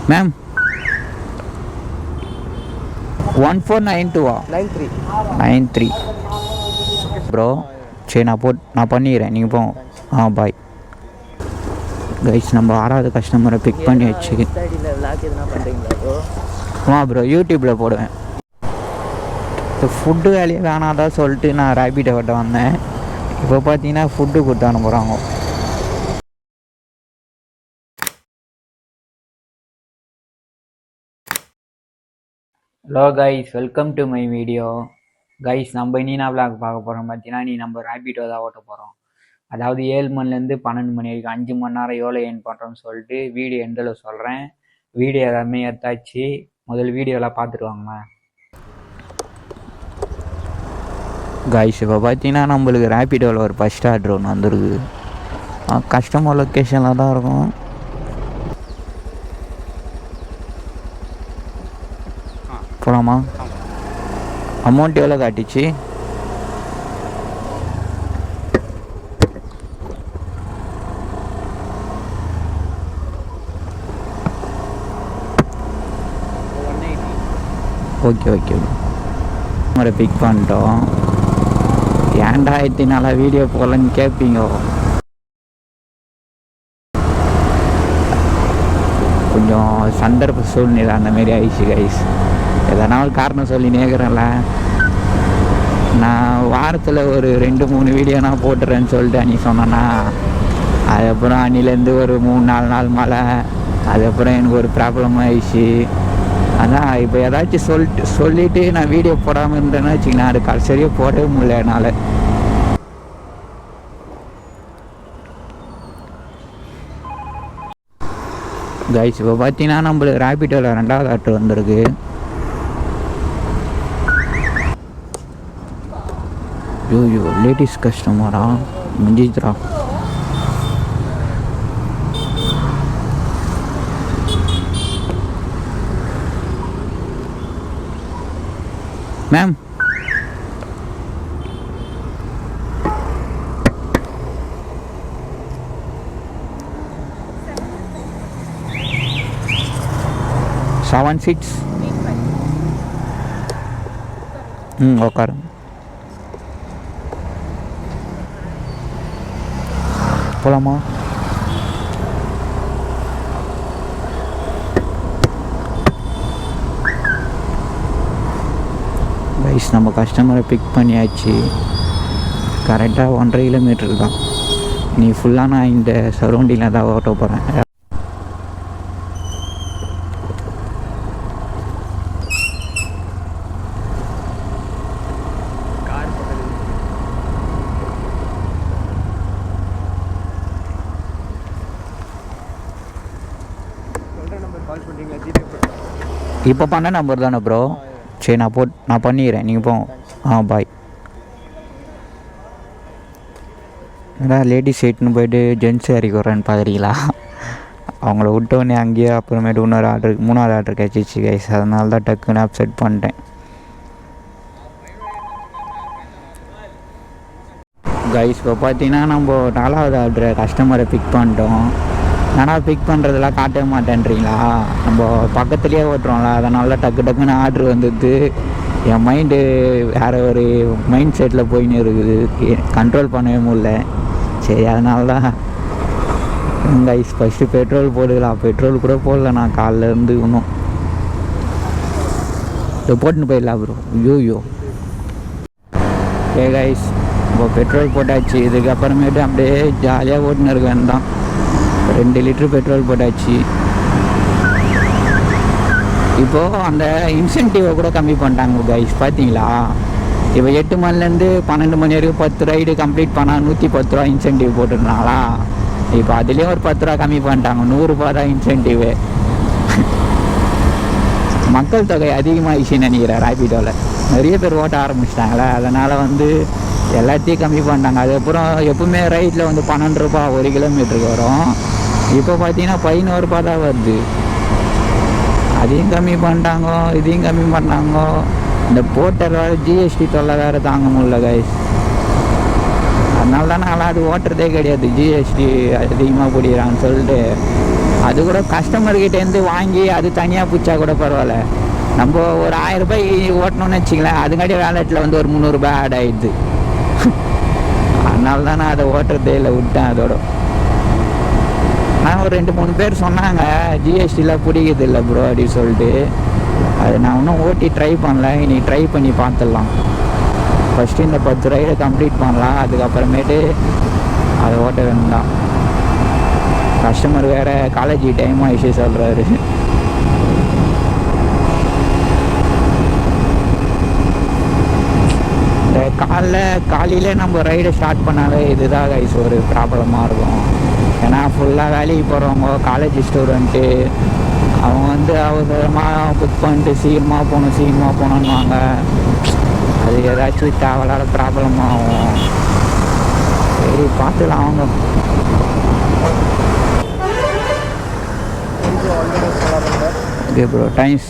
Ma'am 1492 93 bro. சரி நான் பண்ணிக்கிறேன், நீங்கள் போங்க. Bye guys. நம்ம 6வது கஸ்டமரை பிக் பண்ணி வச்சு ப்ரோ யூடியூப்பில் போடுவேன். ஃபுட்டு வேலையை வேணாதான் சொல்லிட்டு நான் ரேபிட்டை கிட்ட வந்தேன். இப்போ பார்த்தீங்கன்னா ஃபுட்டு கொடுத்து அனுப்புகிறாங்க. Hello guys, welcome to my video. Guys, நம்ம இனினா விளாக் பார்க்க போகிறோம். பார்த்தீங்கன்னா நம்ம ரேபிட்டோ தான் ஓட்ட போகிறோம். அதாவது 7 மணிலேருந்து 12 மணி வரைக்கும் 5 மணி நேரம் எவ்வளோ ஏர்ன் பண்ணுறோன்னு சொல்லிட்டு வீடியோ எண்டில் சொல்கிறேன். வீடியோ எல்லாமே எடுத்தாச்சு. முதல் வீடியோலாம் பார்த்துட்டு வாங்க கைஸ். இப்போ பார்த்தீங்கன்னா நம்மளுக்கு ரேபிட்டோவில் ஒரு ஃபஸ்ட் ஆர்டர் ஒன்று வந்துருக்கு. கஸ்டமர் லொக்கேஷனில் தான் இருக்கும். போகலாமா? அமௌண்ட் எவ்வளோ காட்டிச்சு? ஓகே நம்மளை பிக் பண்ணிட்டோம். ஏன்டா எத்தினால வீடியோ போகலன்னு கேட்பீங்க. கொஞ்சம் சந்தர்ப்ப சூழ்நிலை அந்தமாரி ஆயிடுச்சு கைஸ். எதனா ஒரு காரணம் சொல்லி நேக்கிறேன்ல. நான் வாரத்தில் ஒரு 2-3 வீடியோ நான் போட்டுறேன்னு சொல்லிட்டு அன்றைக்கி சொன்னேன்னா, அதுக்கப்புறம் அன்னிலேருந்து ஒரு 3-4 நாள் மழை. அதுக்கப்புறம் எனக்கு ஒரு ப்ராப்ளம் ஆயிடுச்சு. அதான் இப்போ ஏதாச்சும் சொல்லிவிட்டு நான் வீடியோ போடாமல் இருந்தேன்னு வச்சுக்கேன், அது கடைசியாக போடவே முடியல என்னால். கைஸ், இப்போ பார்த்தீங்கன்னா நம்மளுக்கு ரேபிட்டோவில் 2வது ஆர்டர் வந்திருக்கு. ஐயோ லேடிஸ் கஸ்டமரா மஞ்சித்ரா. Ma'am seven seats. உட்காரு. போகலாமா? கைஸ், நம்ம கஸ்டமரை பிக் பண்ணியாச்சு. கரெக்டாக 1.5 கிலோமீட்டர் தான். நீ ஃபுல்லாக நான் இந்த சரௌண்டிங்கில் தான் ஓட்ட போகிறேன். இப்போ பண்ண நம்பர் தானே ப்ரோ? சரி நான் பண்ணிக்கிறேன், நீங்கள் போங்க. பாய். லேடிஸ் சைட்னு போய்ட்டு ஜென்ஸ் இறக்கி வரேன்னு பார்க்குறீங்களா? அவங்கள விட்டோடனே அங்கேயே அப்புறமேட்டு இன்னொரு ஆர்டர் 3வது ஆர்டர் கிடச்சிச்சு கைஸ். அதனால தான் டக்குன்னு அப்செட் பண்ணிட்டேன். கைஸ், இப்போ பார்த்தீங்கன்னா நம்ம 4வது ஆர்டரை கஸ்டமரை பிக் பண்ணிட்டோம். ஆனால் பிக் பண்ணுறதெல்லாம் காட்டவே மாட்டேன்றீங்களா? நம்ம பக்கத்துலேயே ஓட்டுறோம்ல, அதனால டக்குன்னு ஆர்டர் வந்துடுது. என் மைண்டு வேறு ஒரு மைண்ட் செட்டில் போயின்னு இருக்குது. கண்ட்ரோல் பண்ணவே முடியல. சரி, அதனால தான் கைஸ் ஃபஸ்ட்டு பெட்ரோல் போட்டுக்கலாம். பெட்ரோல் கூட போடல நான் காலிலேருந்து இன்னும். இதை போட்டுன்னு போயிடலாம் ப்ரோ. ஐயோ கைஸ், இப்போ பெட்ரோல் போட்டாச்சு. இதுக்கப்புறமேட்டு அப்படியே ஜாலியாக ஓட்டுன்னு இருக்கேன் தான். 2 லிட்டர் பெட்ரோல் போட்டாச்சு. இப்போது அந்த இன்சென்டிவை கூட கம்மி பண்ணிட்டாங்க கைஸ், பார்த்தீங்களா? இப்போ 8 மணிலேருந்து 12 மணி வரைக்கும் 10 ரைடு கம்ப்ளீட் பண்ணால் 110 ரூபா இன்சென்டிவ் போட்டுருந்தாங்களா? இப்போ அதுலேயே ஒரு 10 ரூபா கம்மி பண்ணிட்டாங்க. 100 ரூபா தான் இன்சென்டிவ். மக்கள் தொகை அதிகமாகிடுச்சின்னு நினைக்கிறேன். ரேபிட்டோவில் நிறைய பேர் ஓட்ட ஆரம்பிச்சிட்டாங்களே, அதனால் எல்லாத்தையும் கம்மி பண்ணிட்டாங்க. அதுக்கப்புறம் எப்பவுமே ரைட்டில் 12 ரூபா 1 கிலோமீட்டருக்கு வரும். இப்போ பார்த்தீங்கன்னா 11 ரூபா தான் வருது. அதையும் கம்மி பண்ணிட்டாங்க, இதையும் கம்மி பண்ணாங்க. இந்த போர்ட்டல் வேறு ஜிஎஸ்டி தொல்லை வேறு தாங்க முடியல கைஸ். அதனால தான் நான் அது ஓட்டுறதே கிடையாது. ஜிஎஸ்டி அதிகமாக பிடிக்கிறான்னு சொல்லிட்டு அது கூட கஸ்டமர்கிட்டேருந்து வாங்கி அது தனியாக பிடிச்சா கூட பரவாயில்ல. நம்ம ஒரு 1000 ரூபாய் ஓட்டணும்னு வச்சிங்களேன், அதுங்காட்டி வேலெட்டில் வந்து ஒரு 300 ரூபாய் ஆட் ஆகிடுது. அதனால தான் நான் அதை ஓட்டுறதே இல்லை, விட்டேன் அதோட. நான் ஒரு 2-3 பேர் சொன்னாங்க ஜிஎஸ்டிலாம் பிடிக்கிறது இல்லை ப்ரோ அப்படின்னு சொல்லிட்டு. அது நான் இன்னும் ஓட்டி ட்ரை பண்ணல, இன்னைக்கு ட்ரை பண்ணி பார்த்துடலாம். ஃபஸ்ட்டு இந்த 10 ரைடை கம்ப்ளீட் பண்ணலாம், அதுக்கப்புறமேட்டு அதை ஓட்ட வேணும் தான். கஸ்டமர் வேறு காலேஜ் டைம் ஆகிடுச்சு சொல்கிறாரு. இந்த காலையில் நம்ம ரைடை ஸ்டார்ட் பண்ணாலே இதுதான் கைஸ் ஒரு ப்ராப்ளமாக இருக்கும். ஏன்னா ஃபுல்லாக வேலைக்கு போகிறவங்க, காலேஜ் ஸ்டூடெண்ட்டு, அவங்க வந்து அவசரமாக புக் பண்ணிட்டு சீக்கிரமாக போகணுன்னுவாங்க. அது ஏதாச்சும் தேவையில்லாத ப்ராப்ளம் ஆகும். சரி பார்த்துக்கலாம் அவங்க. Okay bro, times.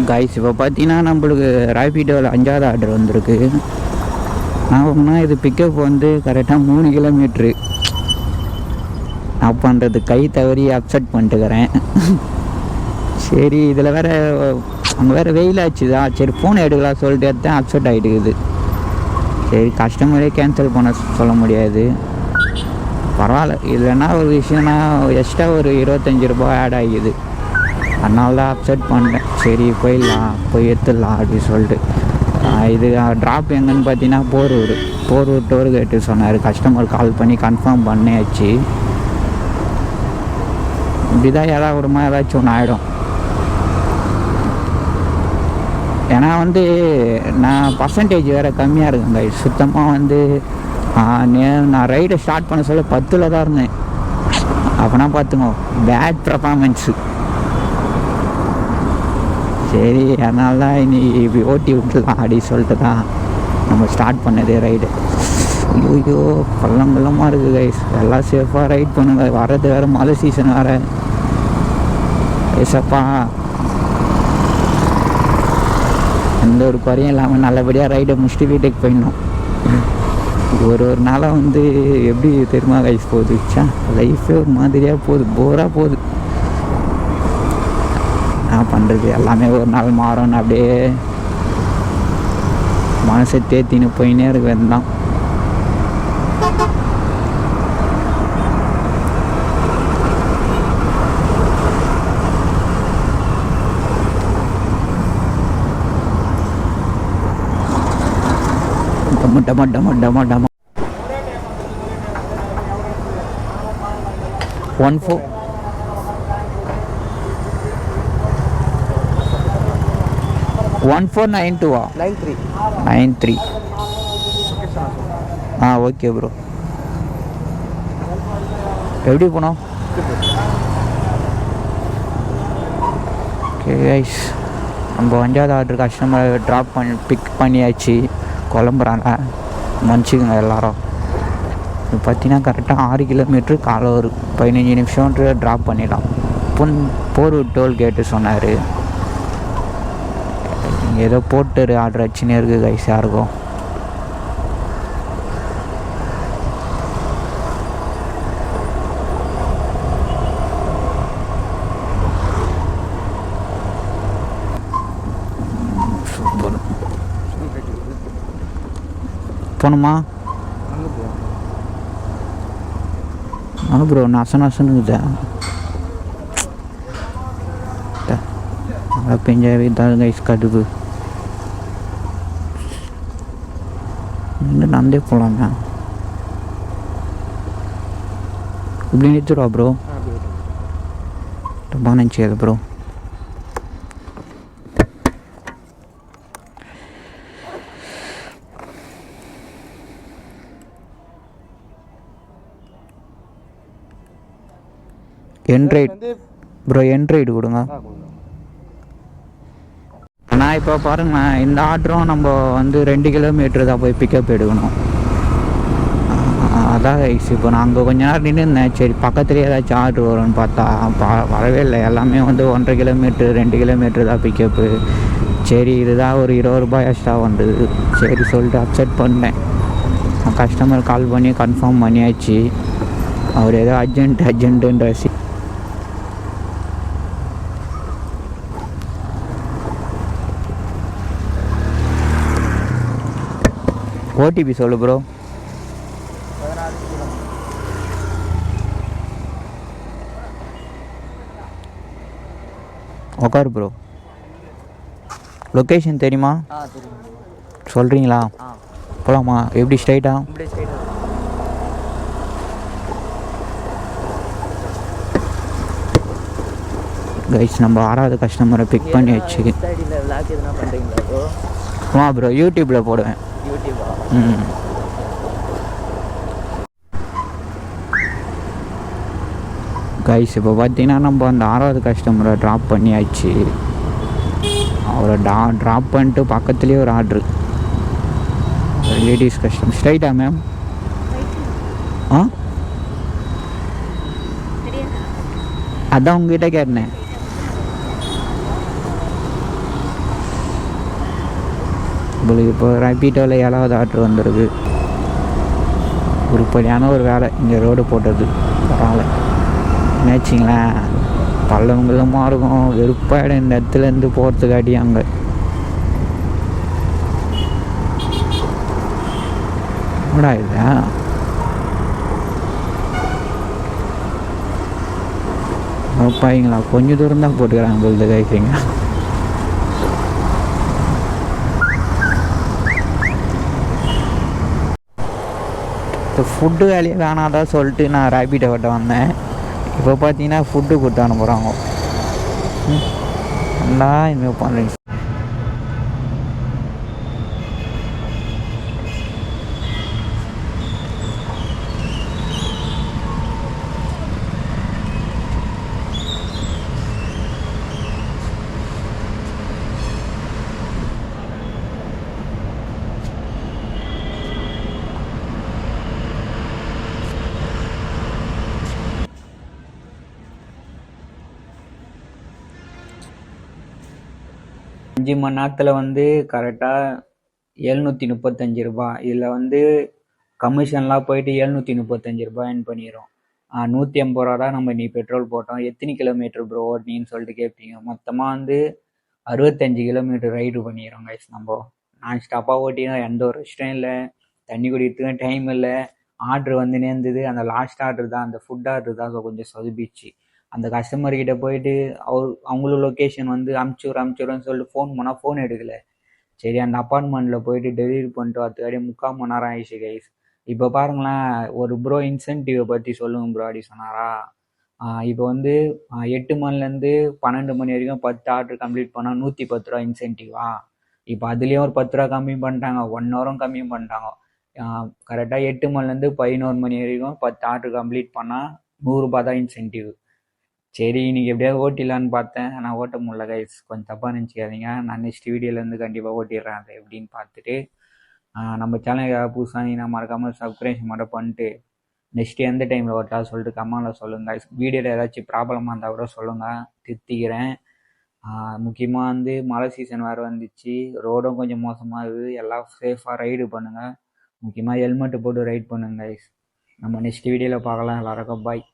கைஸ் இப்போ பார்த்தீங்கன்னா நம்மளுக்கு ராபிடோவில் 5வது ஆர்டர் வந்திருக்கு. நான் இது பிக்கப் வந்து கரெக்டாக 3 கிலோமீட்ரு. நான் பண்ணுறது கை தவறி அப்செட் பண்ணிட்டுக்கிறேன். சரி இதில் வேறு அங்கே வேறு வெயில் ஆச்சுதான். சரி ஃபோன் எடுக்கலாம் சொல்லிட்டு எடுத்தேன், அப்செட் ஆகிட்டுக்குது. சரி கஸ்டமரே கேன்சல் பண்ண சொல்ல முடியாது, பரவாயில்ல. இல்லைன்னா ஒரு விஷயம்னா எக்ஸ்ட்ரா ஒரு 25 ரூபாய் ஆட் ஆகிடுது. அதனால தான் அப்செட் பண்ணிட்டேன். சரி போய் எடுத்துடலாம் அப்படின்னு சொல்லிட்டு. இது ட்ராப் எங்கன்னு பார்த்தீங்கன்னா போரூர் டோல்கேட்டு சொன்னார். கஸ்டமர் கால் பண்ணி கன்ஃபார்ம் பண்ணியாச்சு. இப்படி தான் ஏதாச்சும் ஒன்று ஆகிடும். ஏன்னா வந்து நான் பர்சன்டேஜ் வேறு கம்மியாக இருக்குங்க. சுத்தமாக வந்து நான் ரைடை ஸ்டார்ட் பண்ண சொல்ல 10ல் தான் இருந்தேன். அப்போனா பார்த்துங்க, பேட் பர்ஃபார்மன்ஸு. சரி அதனால தான் இன்னைக்கு ஓட்டி விட்டுலாம் அப்படின்னு சொல்லிட்டு தான் நம்ம ஸ்டார்ட் பண்ணதே ரைடு. ஐயோ பள்ளமாக இருக்குது கைஸ். எல்லாம் சேஃபாக ரைட் பண்ணுங்க. வர்றது வேறு மழை சீசன் வேறு. ஏசப்பா எந்த ஒரு குறையும் இல்லாமல் நல்லபடியாக ரைடை முடிச்சுட்டு வீட்டுக்கு போயிடணும். ஒரு நாளாக வந்து எப்படி தெரியுமா கைஸ் போகுதுச்சா, லைஃபே ஒரு மாதிரியாக போகுது, போராக போகுது. நான் பண்ணுறது எல்லாமே ஒரு நாள் மாறும்னு அப்படியே மனசை தேத்தின்னு போயினே இருக்க வேண்டாம். டமா 1492 93. Okay bro. எப்படி போனோம்? ஓகே கைஸ், நம்ம 5வது ஆர்டர் கஸ்டமர் பிக் பண்ணியாச்சு. குழம்புறாங்க, மன்னிச்சுக்கோங்க எல்லாரும். இப்போ பார்த்தீங்கன்னா கரெக்டாக 6 கிலோமீட்ரு காலை ஒரு 15 நிமிஷம் ட்ராப் பண்ணிடலாம். போரூர் டோல்கேட்டு சொன்னார். ஏதோ போட்டு ஆர்டர் வச்சுன்னே இருக்குது கைஸ் யாருக்கும். போகணுமா? ப்ரோ நசனுக்குதா மழை பெஞ்சாவே தான் கைஸ் கடுகு. இன்னும் நடந்தே போகலாங்க. இப்படி நிறுத்துருவா ப்ரோ? ரொம்ப நினச்சிக்காது ப்ரோ. என்ட்ரைடு ப்ரோ, என்ட்ரைடு கொடுங்க. நான் இப்போ பாருங்க, இந்த ஆர்டரும் நம்ம வந்து 2 கிலோமீட்டர் தான் போய் பிக்கப் எடுக்கணும். அதான் கைஸ். இப்போ நான் அங்கே கொஞ்ச நேரம் நின்று இருந்தேன். சரி பக்கத்துலேயே ஏதாச்சும் ஆர்டர் வரும்னு பார்த்தா வரவே இல்லை. எல்லாமே வந்து 1.5 கிலோமீட்டர் 2 கிலோமீட்டர் தான் பிக்கப்பு. சரி இதுதான் ஒரு 20 ரூபாய் எக்ஸ்ட்ரா வந்தது. சரி சொல்லிட்டு அப்செட் பண்ணேன். கஸ்டமர் கால் பண்ணி கன்ஃபார்ம் பண்ணியாச்சு. அவர் ஏதோ அர்ஜென்ட்டுன்ற ஓடிபி சொல்லு ப்ரோ. உக்காரு ப்ரோ. லொக்கேஷன் தெரியுமா? சொல்கிறீங்களா? போகலாமா? எப்படி ஸ்ட்ரைட்டா? கைஸ் நம்ம 6வது கஸ்டமரை பிக் பண்ணியாச்சு. ப்ரோ யூடியூப்பில் போடுவேன். கைஸ் இப்போ பார்த்தீங்கன்னா நம்ம அந்த 6வது கஸ்டமரை ட்ராப் பண்ணியாச்சு. அவரை ட்ராப் பண்ணிட்டு பக்கத்துலேயே ஒரு ஆர்ட்ரு லேடிஸ் கஸ்டமர். ஸ்ட்ரைட்டா மேம்? அதான் உங்ககிட்ட கேட்டேன். உங்களுக்கு இப்போ ரேபிட்டோவில் 7வது ஆர்ட்ரு வந்துடுது. உருப்படியான ஒரு வேலை இங்கே ரோடு போட்டது. பரவாயில்ல நினச்சிங்களேன். பள்ளவங்களுமா இருக்கும், வெறுப்பாயிடும் இந்த இடத்துலேருந்து போகிறதுக்காட்டி. அங்கே என்னடா இது? வெறுப்பாயிங்களா? கொஞ்சம் தூரம் தான் போட்டுக்கிறாங்க பொழுது கைசிங்க. ஃபுட்டு வேலையை வேணாதான் சொல்லிட்டு நான் ரேபிட்டை விட்ட வந்தேன். இப்போ பார்த்தீங்கன்னா ஃபுட்டு கொடுத்து அனுப்புகிறாங்க. நல்லா இனிமேல் பண்ணுறீங்க. அஞ்சு மணி நேரத்தில் வந்து கரெக்டாக 735 ரூபா. இதில் வந்து கமிஷன்லாம் போயிட்டு 735 ரூபா ஏர்ன் பண்ணிடும். 150 ரூபா தான் நம்ம நீ பெட்ரோல் போட்டோம். எத்தனை கிலோமீட்டர் ப்ரோ ஓட்டினு சொல்லிட்டு கேட்பீங்க. மொத்தமாக வந்து 65 கிலோமீட்டர் ரைடு பண்ணிடுறோம் கைஸ். நம்ம நான் ஸ்டாப்பாக ஓட்டினா எந்த ஒரு இஷ்டம் இல்லை, தண்ணி குடிக்கிறதுக்கும் டைம் இல்லை. ஆர்டர் வந்து நேர்ந்தது. அந்த லாஸ்ட் ஆர்டர் தான், அந்த ஃபுட் ஆர்டர் தான் கொஞ்சம் சொதுப்பிச்சு. அந்த கஸ்டமர்கிட்ட போயிட்டு அவங்களோட லொக்கேஷன் வந்து அமுச்சுடுறேன்னு சொல்லிட்டு ஃபோன் பண்ணால் ஃபோன் எடுக்கலை. சரி அந்த அப்பார்ட்மெண்ட்டில் போயிட்டு டெலிவரி பண்ணிட்டு வரதுக்காடி 3/4 மணி நேரம் ஆயிடுச்சு கைஸ். இப்போ பாருங்களேன், ஒரு ப்ரோ இன்சென்டிவை பற்றி சொல்லுங்க ப்ரோ அப்படி சொன்னாரா. இப்போ வந்து 8 மணிலேருந்து 12 மணி வரைக்கும் 10 ஆர்டர் கம்ப்ளீட் பண்ணால் 110 ரூபா இன்சென்டிவா. இப்போ அதுலேயும் ஒரு 10 ரூபா கம்மி பண்ணிட்டாங்க, 1 ஹவரும் கம்மி பண்ணிட்டாங்க. கரெக்டாக 8 மணிலேருந்து 11 மணி வரைக்கும் 10 ஆர்டர் கம்ப்ளீட் பண்ணால் 100 ரூபா தான் இன்சென்டிவ். சரி இன்னைக்கு எப்படியாவது ஓட்டிடலான்னு பார்த்தேன், ஆனால் ஓட்ட முடியல கைஸ். கொஞ்சம் தப்பாக நினச்சிக்காதீங்க. நான் நெக்ஸ்ட் வீடியோலேருந்து கண்டிப்பாக ஓட்டிடுறேன் அது எப்படின்னு பார்த்துட்டு. நம்ம சேனலுக்கு புதுசாக நீங்கள் மறக்காமல் சப்ஸ்கிரைப் மட்டும் பண்ணிட்டு நெக்ஸ்ட் எந்த டைமில் ஓட்டலாம் சொல்லிட்டு கமெண்டில் சொல்லுங்கள். வீடியோவில் ஏதாச்சும் ப்ராப்ளமாக இருந்தால் கூட சொல்லுங்கள், திருத்திக்கிறேன். முக்கியமாக வந்து மழை சீசன் வேறு வந்துச்சு, ரோடும் கொஞ்சம் மோசமாக இருக்குது. எல்லாம் சேஃபாக ரைடு பண்ணுங்கள். முக்கியமாக ஹெல்மெட்டு போட்டு ரைட் பண்ணுங்க கைஸ். நம்ம நெக்ஸ்ட் வீடியோவில் பார்க்கலாம். எல்லாருக்கும் பாய்.